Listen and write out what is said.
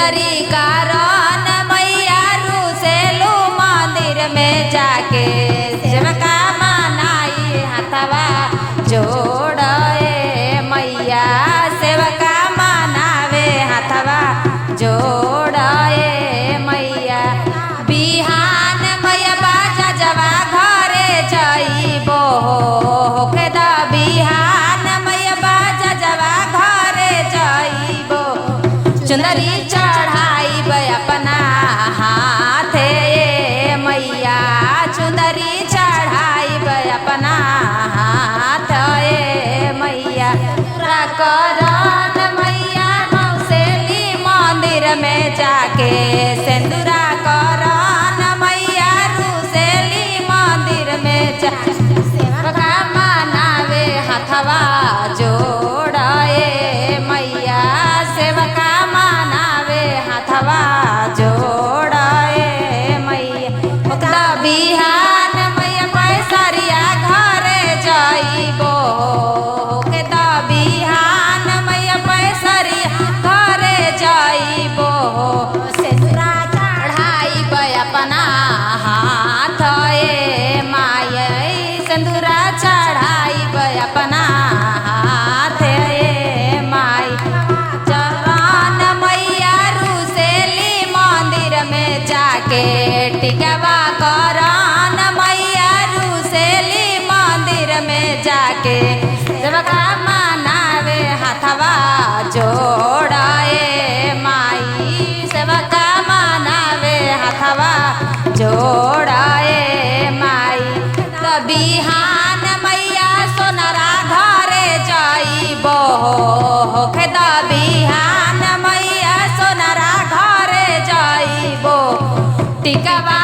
चुनरी कारण मैया रुसेलू मंदिर में जाके सेवका मनाई हथवा जोड़े मैया सेवका मनावे हथवा जोड़े मैया बिहान मैया बाजा जवा घरे जइबो होके द बिहान मैया बाजा जवा घरे जइबो चुनरी चढ़ाई अपना हाथे मैया चुनरी चढ़ाई अपना हाथ मैया करन मैया मौसेली मंदिर में जाके सिंदूरा करन मैया रुसेली मंदिर में जाके सेवका मनावे हथवा जोड़े मैया सेवका मनावे हथवा जोड़े मैया ओकरा बिहान मैया पैसरिया घरे जइबो के द बिहान मैया पैसरिया घरे जइबो सेंदूरा चढ़ाई अपना हाथ माय सिंदूरा चढ़ाई अपना हाथ माई चरण मैया रुसेली मंदिर में जाके टिकवा करन मैया रुसेली मंदिर में जाके सेवका मनावे हथवा जोड़े माई सेवका मनावे हथवा जोड़े माई बिहान मैया सोनरा घरे जइबो होके द बिहान मैया सोनरा घरे जइबो टिकवा